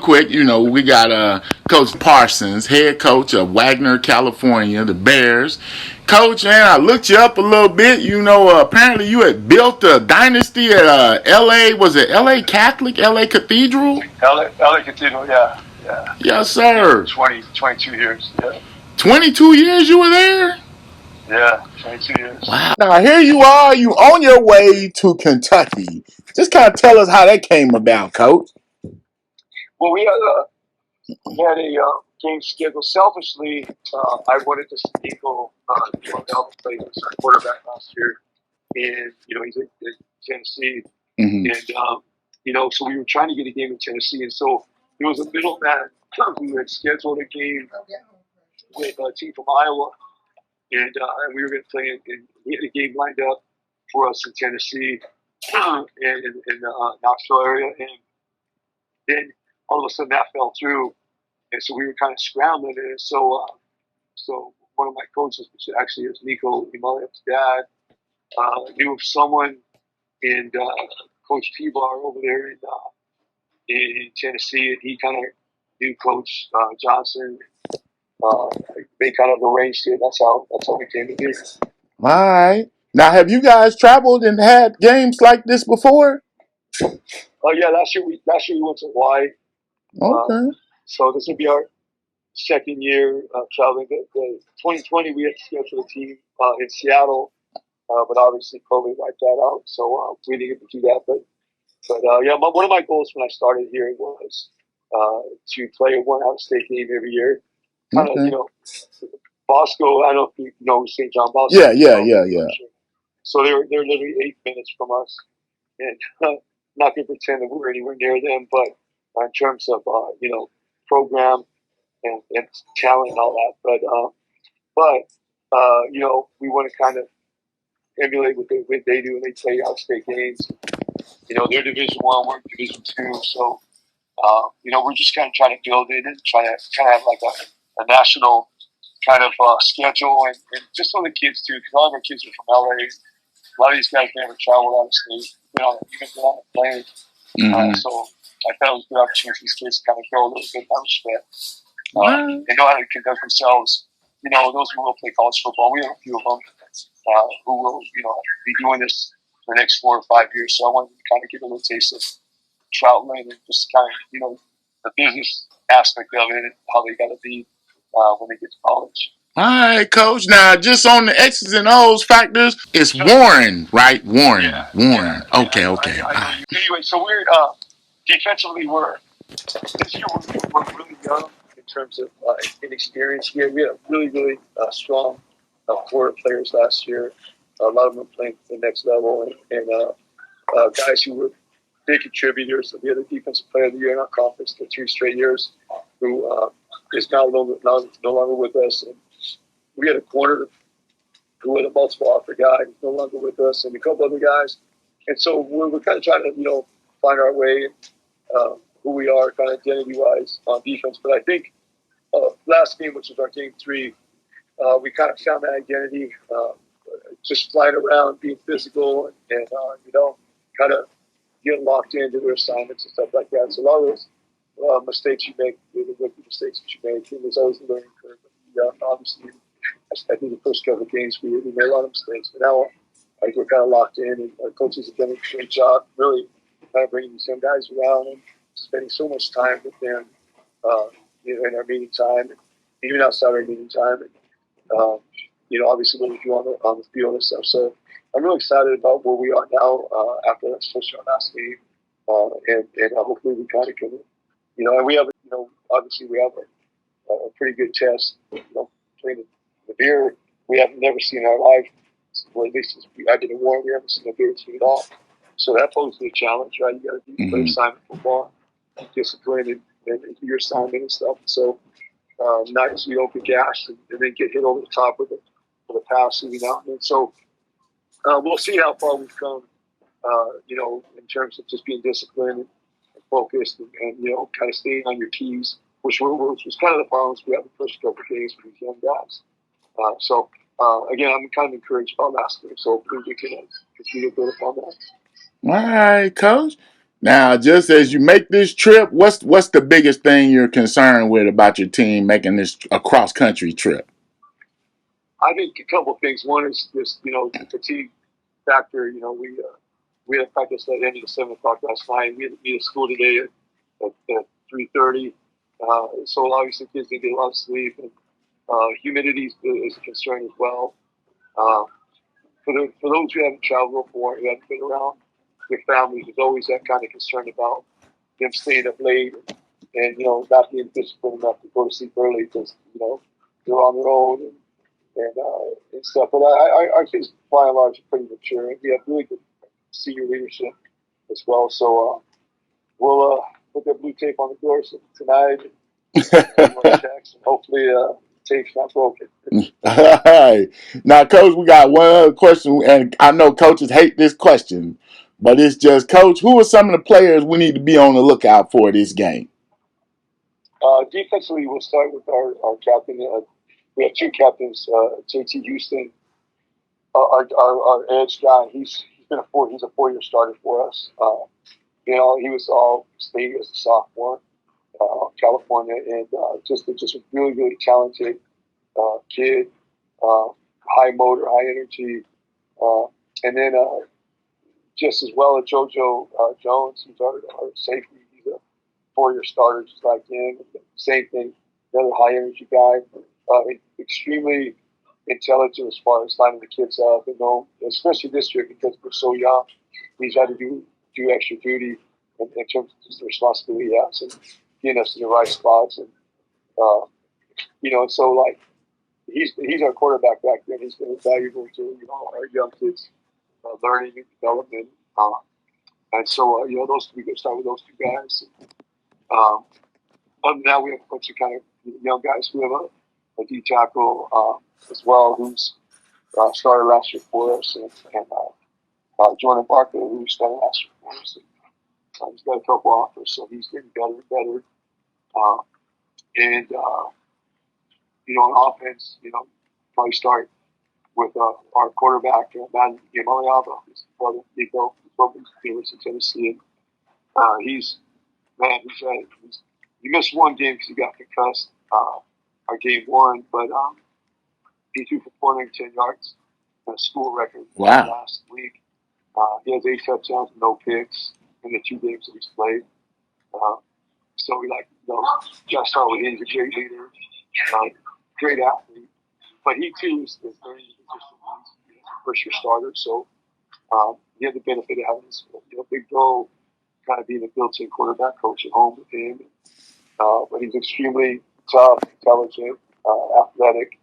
quick, we got Coach Parsons, head coach of Wagner, California, the Bears. Coach, man, I looked you up a little bit. Apparently you had built a dynasty at L.A. Was it L.A. Catholic, L.A. Cathedral? LA Cathedral, yeah. Yeah. Yes, Yeah, sir. 22 years. Yeah. 22 years you were there? Yeah, 22 years. Wow. Now here you are, you on your way to Kentucky. Just kind of tell us how that came about, Coach. Well, we had a game scheduled. Selfishly, I wanted to see Nico Philadelphia play as our quarterback last year. And, he's in Tennessee. Mm-hmm. And, so we were trying to get a game in Tennessee. And so there was a middleman who had scheduled a game with a team from Iowa. And we were going to play, and we had a game lined up for us in Tennessee and in the Knoxville area. And then all of a sudden that fell through. And so we were kind of scrambling. And so one of my coaches, which actually is Nico Imaliev's dad, knew of someone, and Coach T-Bar over there in Tennessee, and he kind of knew Coach Johnson. They kind of arranged it. That's how we came to this. All right. Now, have you guys traveled and had games like this before? Oh yeah, last year we went to Hawaii. Okay. So this will be our second year traveling. The 2020 we had scheduled a team in Seattle, but obviously COVID wiped that out. So we didn't get to do that. But yeah, one of my goals when I started here was to play a one out-of-state game every year. Kind of, Bosco. I don't know if you know St. John Bosco. Yeah. So they're literally 8 minutes from us, and not going to pretend that we're anywhere near them. But in terms of program and talent and all that, but we want to kind of emulate what they do when they play out-of-state games. They're Division I, we're Division II, so we're just kind of trying to build it and try to kind of have like a national kind of schedule, and just so the kids too, because all of our kids are from LA. A lot of these guys never traveled out of state, even been on a plane. So I thought it was a good opportunity for these kids to kind of grow a little bit in that respect. They know how to conduct themselves. Those who will play college football, we have a few of them who will, be doing this for the next 4 or 5 years. So I wanted to kind of give a little taste of traveling and just kind of, the business aspect of it and how they got to be when they get to college. All right, Coach. Now, just on the X's and O's factors, it's Warren, right? Warren. Yeah, Warren. Yeah, Okay. Anyway, so we're defensively, this year we're really young in terms of inexperience. We had a really, really strong core players last year. A lot of them playing at the next level, and guys who were big contributors. We had a defensive player of the year in our conference for 3 straight years, who is now no longer with us. And we had a corner who had a multiple offer guy who's no longer with us, and a couple other guys. And so we're kind of trying to find our way, who we are, kind of identity-wise on defense. But I think last game, which was our game 3, we kind of found that identity, just flying around, being physical, and kind of getting locked into their assignments and stuff like that. So a lot of those mistakes you make, the rookie mistakes that you make, and there's always a learning curve. But, obviously, I think the first couple of games we made a lot of mistakes, but now we're kind of locked in, and our coaches have done a great job, really kind of bringing the same guys around and spending so much time with them, in our meeting time, and even outside our meeting time, and obviously what we do on the field and stuff. So I'm really excited about where we are now after that first our last game, and hopefully we kind of can, and we have, obviously we have a pretty good test, playing the beer we have never seen in our life. Well, at least I did a war, we haven't seen a beer team at all. So that poses a challenge, right? You got to do play assignment football, discipline, and do your assignment and stuff. So not just we don't get gashed and then get hit over the top with a pass even out. And so we'll see how far we've come, in terms of just being disciplined and focused and kind of staying on your keys, which was kind of the problems we had the first couple of days with these young guys. So again, I'm kind of encouraged about last game. So hopefully we can continue to build upon that. All right, Coach. Now, just as you make this trip, what's the biggest thing you're concerned with about your team making this a cross country trip? I think a couple of things. One is just the fatigue factor. We had practice at the end of the 7 o'clock last night. We had to be at school today at 3:30. So obviously kids didn't get a lot of sleep, and humidity is a concern as well. Uh, for those who haven't traveled before, who haven't been around their families, there's always that kind of concern about them staying up late and not being disciplined enough to go to sleep early because they're on their own and stuff. But our kids by and large are pretty mature, and we have really good senior leadership as well. So we'll put that blue tape on the door tonight and checks, and hopefully the tape's not broken. All right. Now, Coach, we got one other question, and I know coaches hate this question, but it's just, Coach, who are some of the players we need to be on the lookout for this game? Defensively, we'll start with our captain. We have two captains, JT Houston, our edge guy. He's a 4-year starter for us. He was all state as a sophomore, California, and just a really, really talented kid, high motor, high energy, and then just as well as JoJo Jones, who's our safety. He's a 4-year starter, just like him. Same thing, another high energy guy, extremely intelligent as far as lining the kids up, especially this year because we're so young. He's had to do extra duty in terms of just the responsibility he has and getting us in the right spots, and so like he's our quarterback back there. He's been valuable to our young kids learning and development, and so we can start with those two guys. Other than that, we have a bunch of kind of young guys. We have a D tackle as well who's started last year for us, and Jordan Barker, who started last year for us. He's got a couple offers, so he's getting better and better. On offense, probably start with our quarterback, Man Yamaliava, his brother Nico, from the University of Tennessee. And he missed one game because he got concussed. Our game one, but he threw for 410 yards, a school record last week. He has 8 touchdowns and no picks in the 2 games that he's played. So we just start with him. He's a great leader, great athlete, but he too is very consistent. He's a first-year starter, so he had the benefit of having this big bro kind of being a built-in quarterback coach at home with him. But he's extremely tough, intelligent, athletic,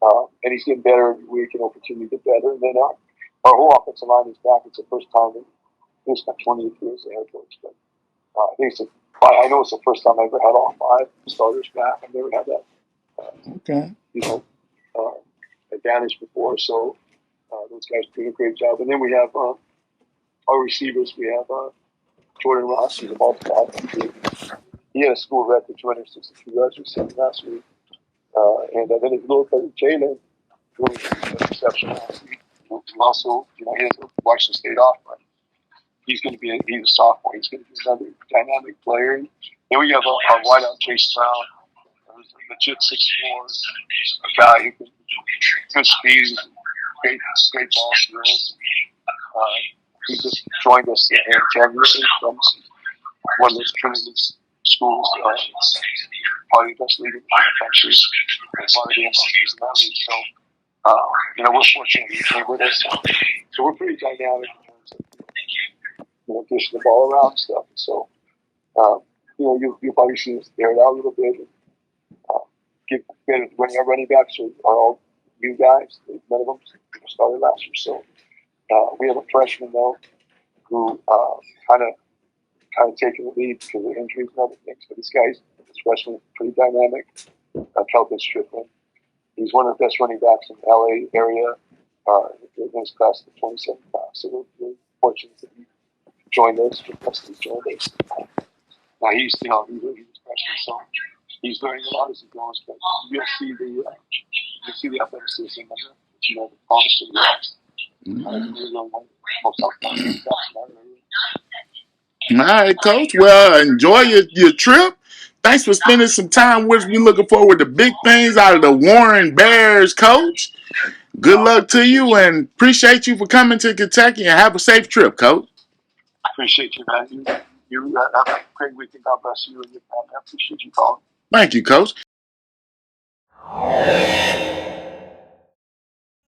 and he's getting better every week and will continue to get better. And then our whole offensive line is back. It's the first time in my 20 years as a head coach. But I know it's the first time I ever had all 5 starters back. I've never had that advantage before. So those guys are doing a great job. And then we have our receivers. We have Jordan Ross, who's a multiple. He had a school record 262 yards receiving last week. And then his little brother Jalen, who was an exception last week. Also, he has Washington State off, but he's a sophomore. He's going to be another dynamic player. And we have our wideout Chase Brown, who's a legit 6'4", a guy who can good speed, great ball skills. He just joined us in January from one of those Trinity schools, probably the best league in the country. So, we're fortunate he came with us. So we're pretty dynamic in terms of dishing the ball around and stuff. So, you'll probably see us air it out a little bit. Get better when our running backs are all new guys. None of them started last year. So we have a freshman though who kind of taking the lead because of injuries and other things. But this freshman is pretty dynamic. Kelvin Strickland. He's one of the best running backs in the LA area in his class, the 27 class. So we're fortunate that he joined us. Now he's a freshman, so he's learning a lot as he goes. But you'll see the athleticism and the promise of the rest. Most outstanding backs in our area. All right, Coach. Well, enjoy your trip. Thanks for spending some time with us. We're looking forward to big things out of the Warren Bears, Coach. Good luck to you, and appreciate you for coming to Kentucky, and have a safe trip, Coach. I appreciate you, man. You have a great weekend. God bless you and your family. I appreciate you calling. Thank you, Coach.